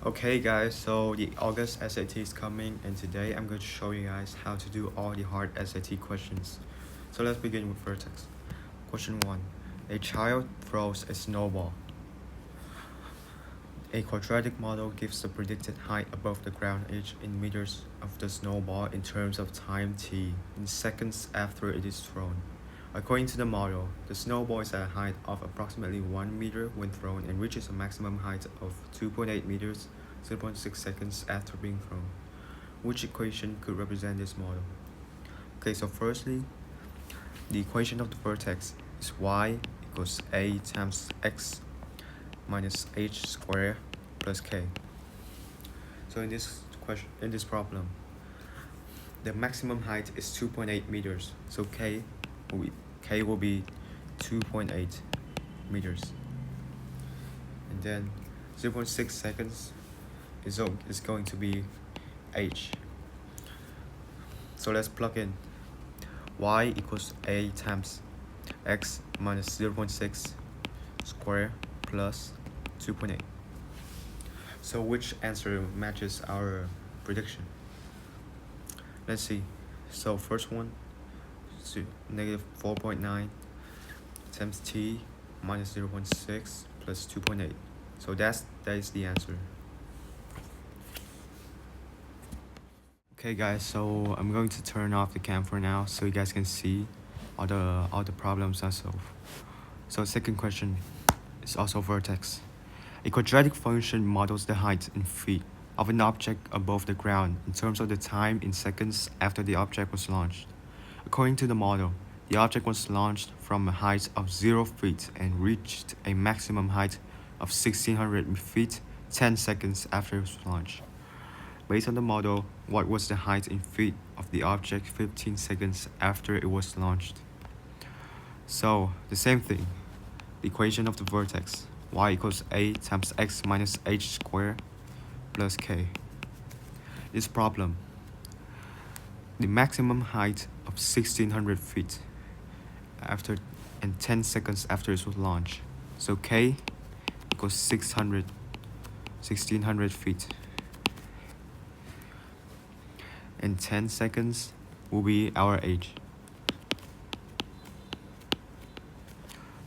Okay guys, so the August SAT is coming and today I'm going to show you guys how to do all the hard SAT questions. So let's begin with vertex. Question 1. A child throws a snowball. A quadratic model gives the predicted height above the ground edge in meters of the snowball in terms of time t in seconds after it is thrown. According to the model, the snowball is at a height of approximately 1 meter when thrown and reaches a maximum height of 2.8 meters 0.6 seconds after being thrown. Which equation could represent this model? Okay, so firstly, the equation of the vertex is y equals a times x minus h squared plus k. So in this problem, the maximum height is 2.8 meters. So k will be 2.8 meters. And then 0.6 seconds is going to be h. So let's plug in y equals a times x minus 0.6 squared plus 2.8. So which answer matches our prediction? Let's see. So first one, so negative 4.9 times t minus 0.6 plus 2.8. So that is the answer. Okay guys, so I'm going to turn off the cam for now so you guys can see all the problems I solve. So second question is also vertex. A quadratic function models the height in feet of an object above the ground in terms of the time in seconds after the object was launched. According to the model, the object was launched from a height of 0 feet and reached a maximum height of 1600 feet 10 seconds after it was launched. Based on the model, what was the height in feet of the object 15 seconds after it was launched? So, the same thing. The equation of the vertex, y equals a times x minus h squared plus k. This problem, the maximum height of 1600 feet after and 10 seconds after it was launched. So k equals 1600 feet. And 10 seconds will be our age.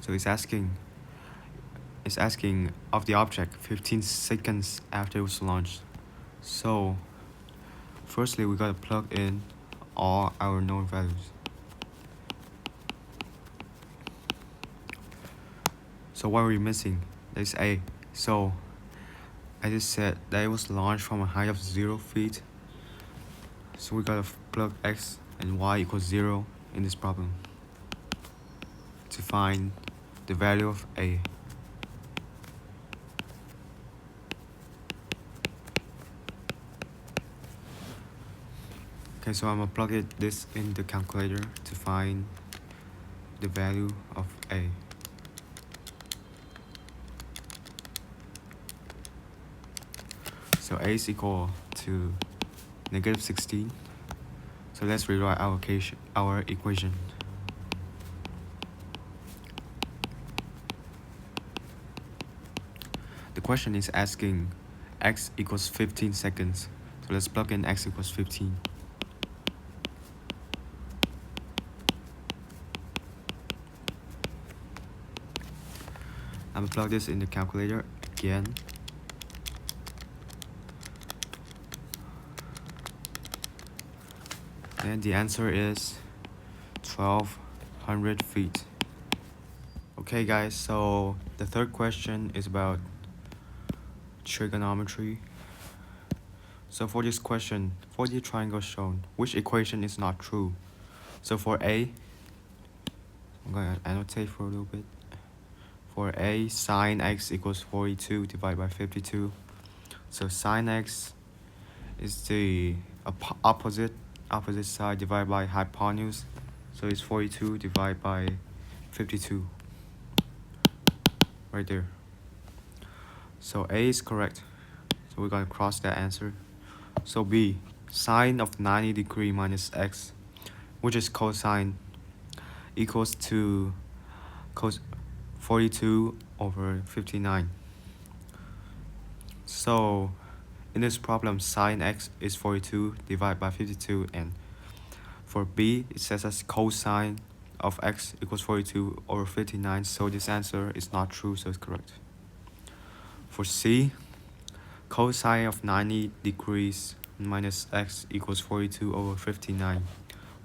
So it's asking of the object 15 seconds after it was launched. So firstly we gotta plug in all our known values. So what are we missing? There's a. So I just said that it was launched from a height of 0 feet. So we gotta plug x and y equals 0 in this problem to find the value of a. Okay, so I'm gonna plug this in the calculator to find the value of a. So a is equal to negative 16. So let's rewrite our equation. The question is asking x equals 15 seconds. So let's plug in x equals 15. I'm gonna plug this in the calculator again. And the answer is 1200 feet. Okay guys, so the third question is about trigonometry. So for this question, for the triangle shown, which equation is not true? So for A, I'm gonna annotate for a little bit. For A, sine x equals 42 divided by 52. So sine x is the opposite side divided by hypotenuse. So it's 42 divided by 52. Right there. So A is correct. So we're gonna cross that answer. So B, sine of 90 degree minus x, which is cosine, equals to cos 42 over 59. So In this problem, sine x is 42 divided by 52, and for b, it says as cosine of x equals 42 over 59, so this answer is not true, so it's correct. For c, cosine of 90 degrees minus x equals 42 over 59,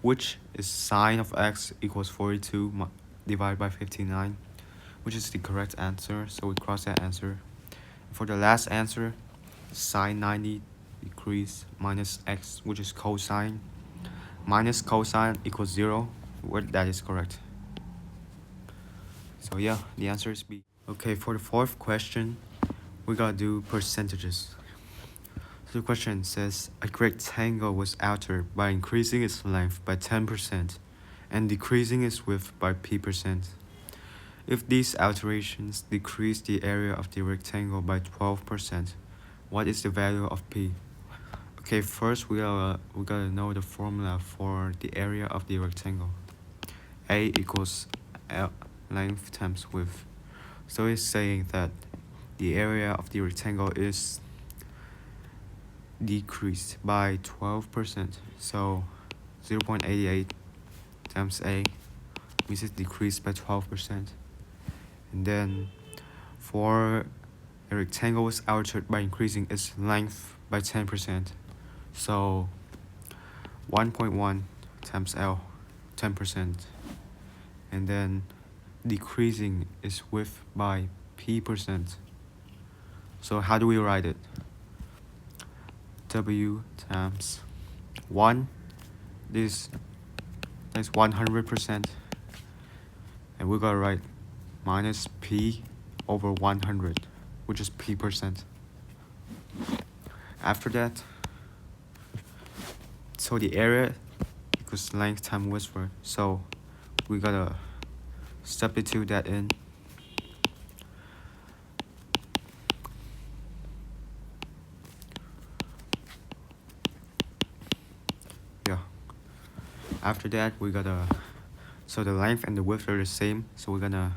which is sine of x equals 42 divided by 59, which is the correct answer, so we cross that answer. For the last answer, sine 90 degrees minus x, which is cosine, minus cosine equals 0, where that is correct. So yeah, the answer is B. Okay, for the fourth question, we gotta do percentages. So the question says, a rectangle was altered by increasing its length by 10% and decreasing its width by p%. If these alterations decrease the area of the rectangle by 12%, what is the value of p? Okay, first we gotta know the formula for the area of the rectangle. A equals L length times width. So it's saying that the area of the rectangle is decreased by 12%. So 0.88 times A means it's decreased by 12%. And then for a rectangle was altered by increasing its length by 10%. So 1.1 times L, 10%. And then decreasing its width by p%. So how do we write it? W times 1, this is 100%. And we gotta write minus p over 100, which is p%. After that, so the area equals length times width, so we gotta substitute that in. Yeah. After that, we gotta, so the length and the width are the same, so we're gonna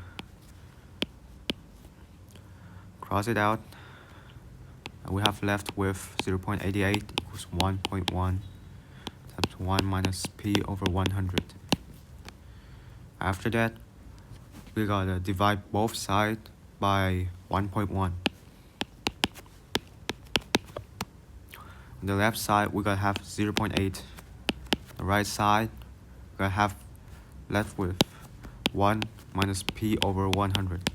cross it out. And we have left with 0.88 equals 1.1 times 1 minus p over 100. After that, we gotta divide both sides by 1.1. On the left side, we gotta have 0.8. The right side, we gotta have left with 1 minus p over 100.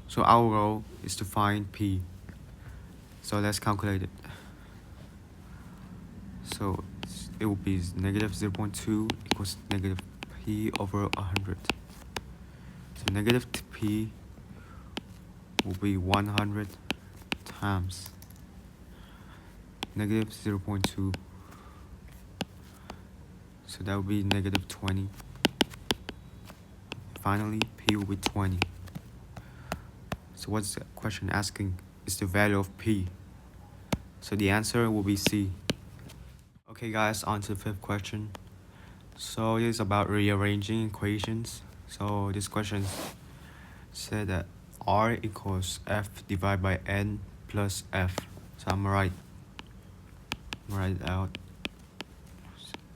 So our goal is to find p. So let's calculate it. So it will be negative 0.2 equals negative p over 100. So negative p will be 100 times negative 0.2. So that will be negative 20. Finally, p will be 20. So what's the question asking is the value of p. So the answer will be C. Okay guys, on to the fifth question. So it is about rearranging equations. So this question said that R equals F divided by N plus F. So I'm gonna write it out.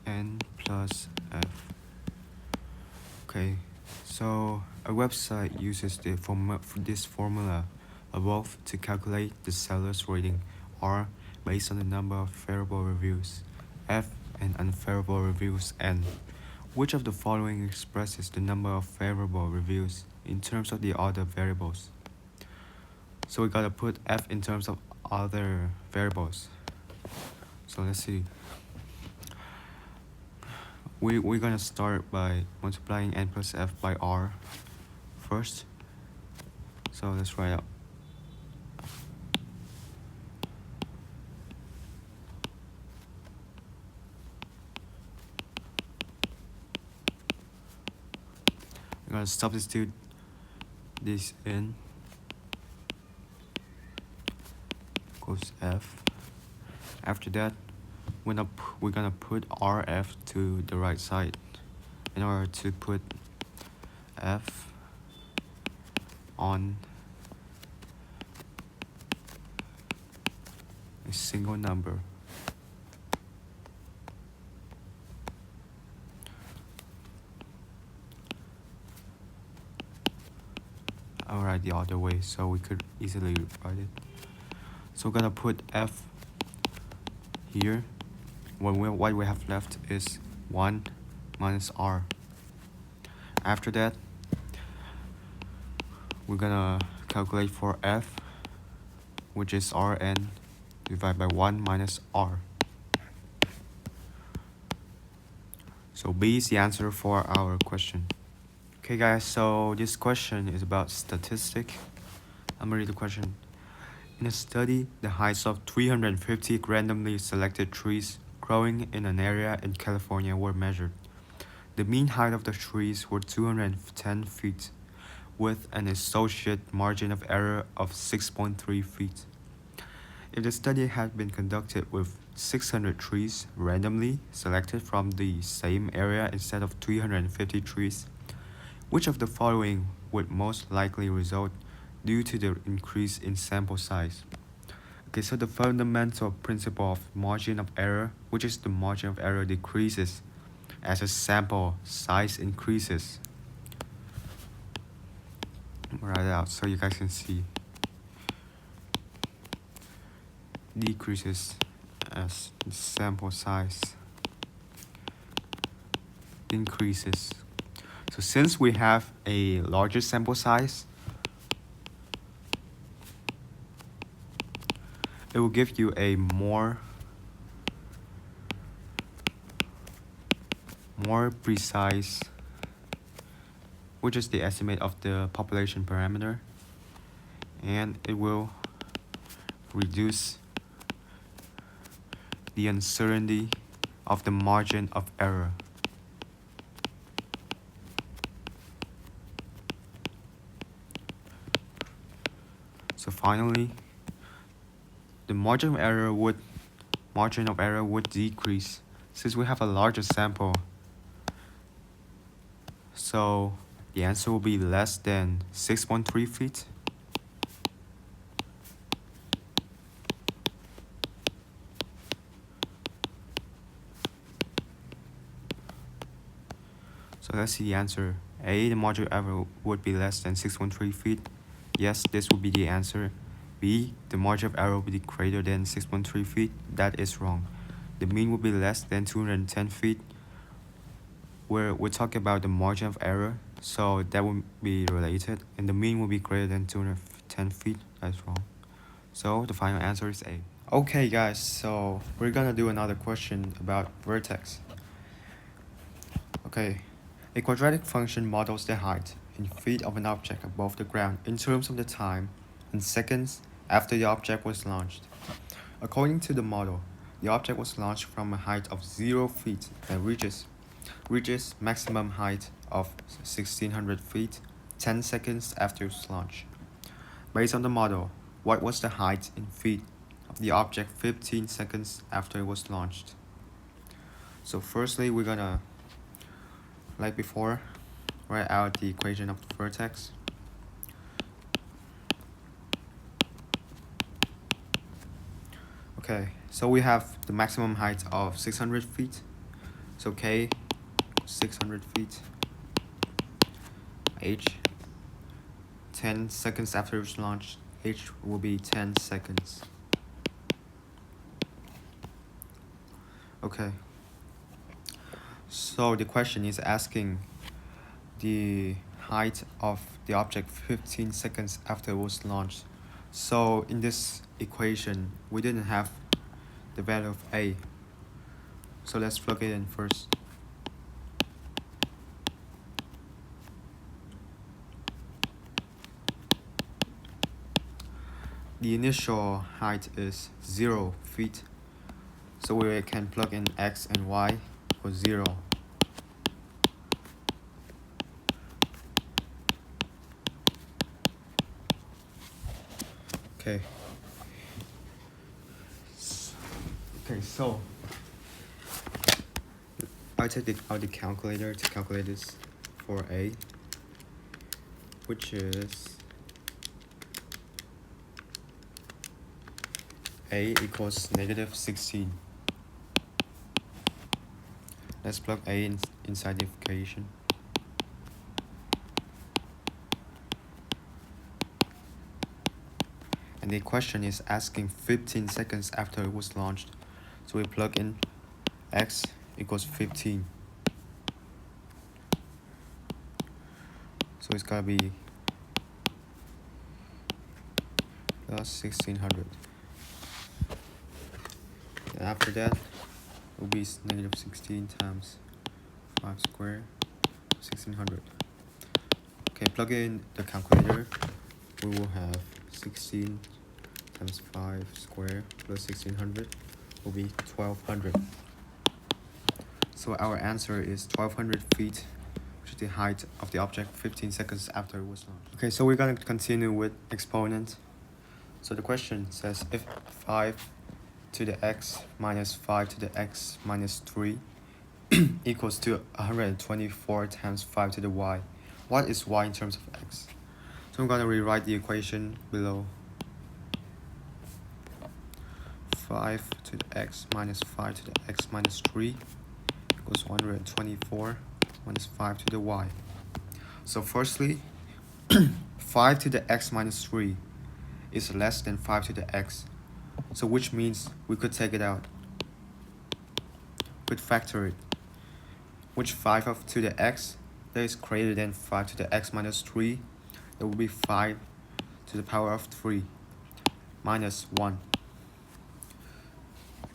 N plus F. Okay, so a website uses this formula above to calculate the seller's rating R based on the number of favorable reviews F and unfavorable reviews N. Which of the following expresses the number of favorable reviews in terms of the other variables? So we gotta put F in terms of other variables. So let's see. We're gonna start by multiplying N plus F by R first. So let's write out. I'm gonna substitute this in equals F. After that, we're gonna put RF to the right side in order to put F on single number. I'll write the other way so we could easily write it. So we're gonna put f here. What we have left is 1 minus r. After that, we're gonna calculate for f, which is Rn divided by 1 minus r. So B is the answer for our question. Okay guys, so this question is about statistic. I'm gonna read the question. In a study, the heights of 350 randomly selected trees growing in an area in California were measured. The mean height of the trees were 210 feet, with an associated margin of error of 6.3 feet. If the study had been conducted with 600 trees randomly selected from the same area instead of 350 trees, which of the following would most likely result due to the increase in sample size? Okay, so the fundamental principle of margin of error, which is the margin of error decreases as a sample size increases. Write it out so you guys can see. Decreases as the sample size increases. So since we have a larger sample size, it will give you a more precise, which is the estimate of the population parameter, and it will reduce the uncertainty of the margin of error. So finally, the margin of error would decrease since we have a larger sample. So the answer will be less than 6.3 feet. So let's see the answer. A, the margin of error would be less than 6.3 feet. Yes, this would be the answer. B, the margin of error would be greater than 6.3 feet. That is wrong. The mean would be less than 210 feet. We're talking about the margin of error, so that would be related. And the mean will be greater than 210 feet. That's wrong. So the final answer is A. Okay guys, so we're gonna do another question about vertex. Okay, a quadratic function models the height in feet of an object above the ground in terms of the time in seconds after the object was launched. According to the model, the object was launched from a height of 0 feet and reaches maximum height of 1600 feet 10 seconds after its launch. Based on the model, what was the height in feet of the object 15 seconds after it was launched? So firstly, we're gonna, like before, write out the equation of the vertex. Okay, so we have the maximum height of 600 feet. So K, 600 feet. H, 10 seconds after it's launched. H will be 10 seconds. Okay. So the question is asking the height of the object 15 seconds after it was launched. So in this equation, we didn't have the value of A. So let's plug it in first. The initial height is 0 feet. So we can plug in X and Y for 0. Okay. Okay, so I take out the calculator to calculate this for A, which is a equals negative 16. Let's plug a inside the equation. And the question is asking 15 seconds after it was launched. So we plug in x equals 15. So it's gotta be plus 1600. And after that, it will be negative 16 times 5 squared, 1600. Okay, plug in the calculator. We will have 16 times 5 squared plus 1600 will be 1200. So our answer is 1200 feet, which is the height of the object 15 seconds after it was launched. Okay, so we're gonna continue with exponent. So the question says if 5 to the x minus 5 to the x minus 3 equals to 124 times 5 to the y, what is y in terms of x? So I'm gonna rewrite the equation below. 5 to the x minus 5 to the x minus 3 equals 124 minus 5 to the y. So firstly, 5 to the x minus 3 is less than 5 to the x. So which means we could take it out. We could factor it. Which 5 to the x that is greater than 5 to the x minus 3, that will be 5 to the power of 3 minus 1.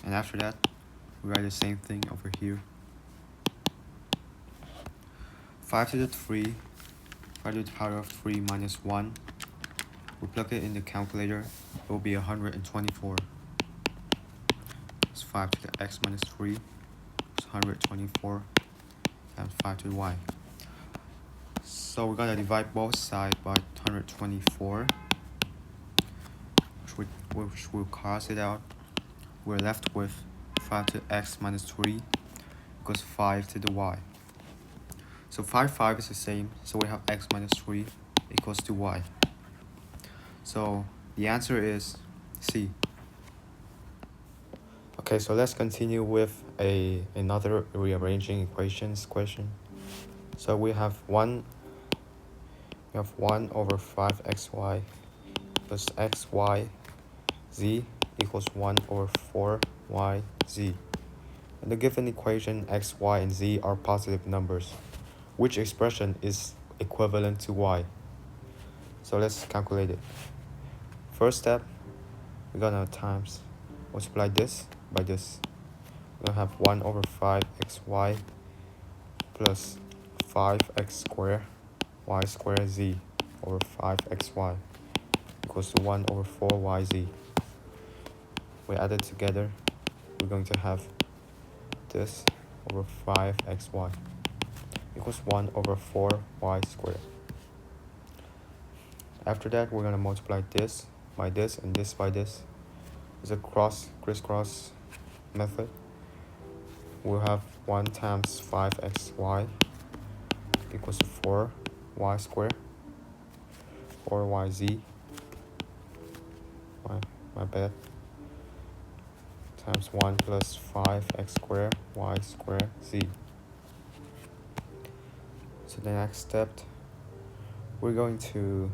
And after that, we write the same thing over here. 5 to the 3, 5 to the power of 3 minus 1. We plug it in the calculator, it will be 124. It's 5 to the x minus 3. It's 124 times 5 to the y. So we're gonna divide both sides by 124, which will cross it out. We're left with 5 to the x minus 3 equals 5 to the y. So 5 is the same, so we have x minus 3 equals to y. So the answer is C. Okay, so let's continue with another rearranging equations question. So we have 1 over 5xy plus xy z equals 1 over 4yz. In the given equation, x, y, and z are positive numbers. Which expression is equivalent to y? So let's calculate it. First step, we're gonna multiply this by this. We're gonna have 1 over 5xy plus 5x squared y squared z over 5xy equals to 1 over 4yz. We add it together, we're going to have this over 5xy equals 1 over 4y squared. After that, we're going to multiply this by this and this by this. It's a crisscross method. We'll have 1 times 5xy equals to 4y squared, 4yz, my bad, times 1 plus 5x squared y squared z. So the next step, we're going to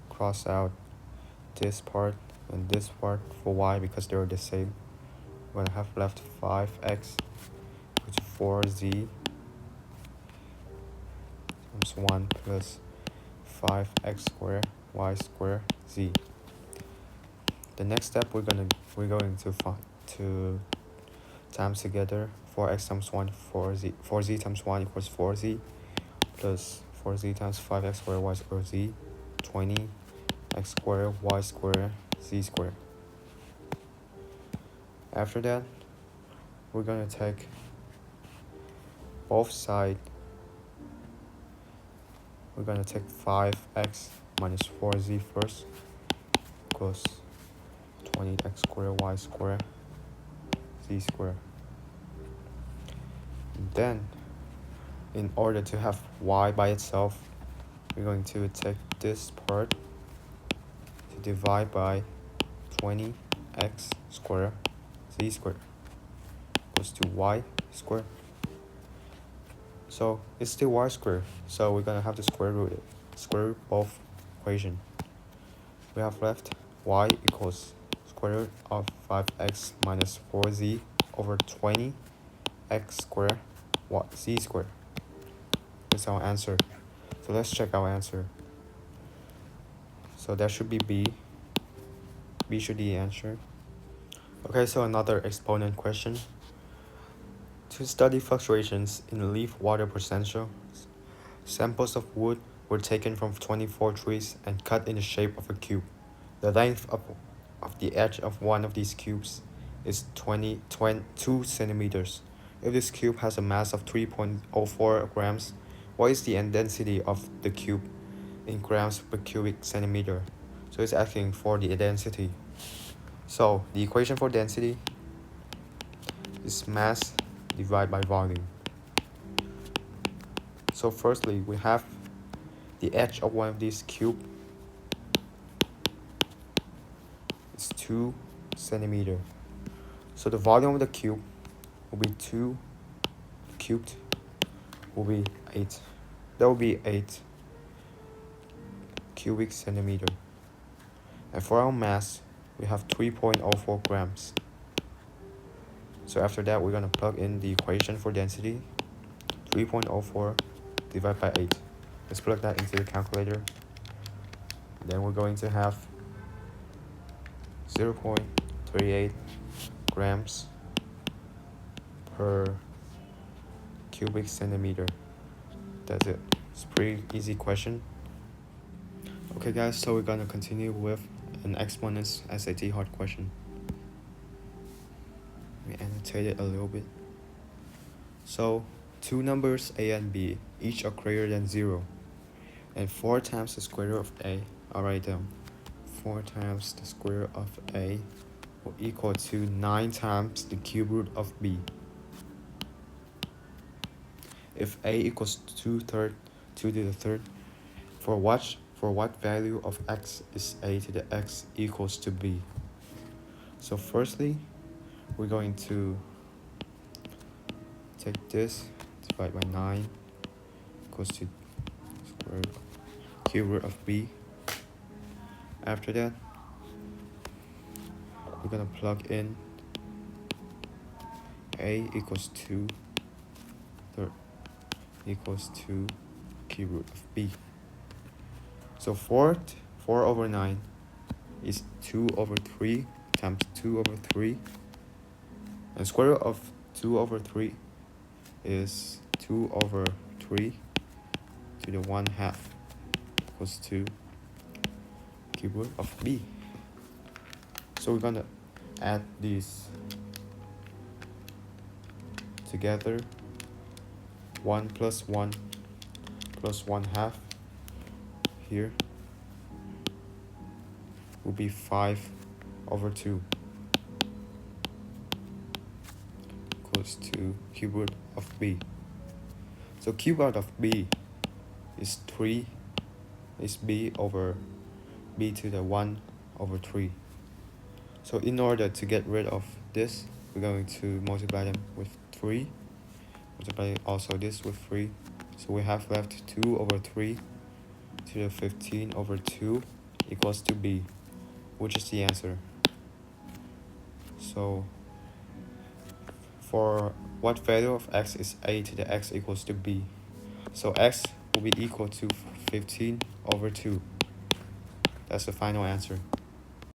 cross out this part and this part for y because they're the same. We're going to have left 5x which is 4z times 1 plus 5x squared y squared z. The next step, we're going to times together 4x times 1 4z times 1 equals 4z plus 4z times 5x squared y squared z 20 x squared y squared z squared. After that, we're going to take both sides. We're going to take 5x minus 4z first equals 20x squared y squared z squared. And then, in order to have y by itself, we're going to take this part to divide by 20x squared z squared equals to y squared. So it's still y squared, so we're gonna have to square root both equation. We have left y equals square root of 5x minus 4z over 20x squared z squared. That's our answer. So let's check our answer. So that should be B. B should be the answer. Okay, so another exponent question. To study fluctuations in leaf water potential, samples of wood were taken from 24 trees and cut in the shape of a cube. The length of the edge of one of these cubes is 2 centimeters. If this cube has a mass of 3.04 grams, what is the density of the cube in grams per cubic centimeter? So it's asking for the density. So the equation for density is mass divided by volume. So firstly, we have the edge of one of these cube is 2 centimeter. So the volume of the cube will be 2 cubed will be 8. That will be 8 cubic centimeter. And for our mass, we have 3.04 grams. So after that, we're gonna plug in the equation for density. 3.04 divided by 8. Let's plug that into the calculator. Then we're going to have 0.38 grams per cubic centimeter. That's it. It's a pretty easy question. Okay guys, so we're gonna continue with an exponents SAT hard question. Let me annotate it a little bit. So two numbers a and b each are greater than 0, and 4 times the square root of a, I'll write down 4 times the square root of a will equal to 9 times the cube root of b. If a equals 2 to the third, for what value of x is a to the x equals to b? So firstly, we're going to take this, divide by 9 equals to square root cube root of b. After that, we're gonna plug in a equals 2 third equals 2 cube root of b. So 4 over 9 is 2 over 3 times 2 over 3. And square root of 2 over 3 is 2 over 3 to the 1/2 equals 2 cube root of b. So we're gonna add these together. 1 plus 1 plus 1/2 here will be 5 over 2 equals to cube root of b. So cube root of b is 3, is b over b to the 1 over 3. So in order to get rid of this, we're going to multiply them with 3, multiply also this with 3. So we have left 2 over 3 to the 15 over 2 equals to b, which is the answer. So for what value of x is a to the x equals to b? So x will be equal to 15 over 2. That's the final answer.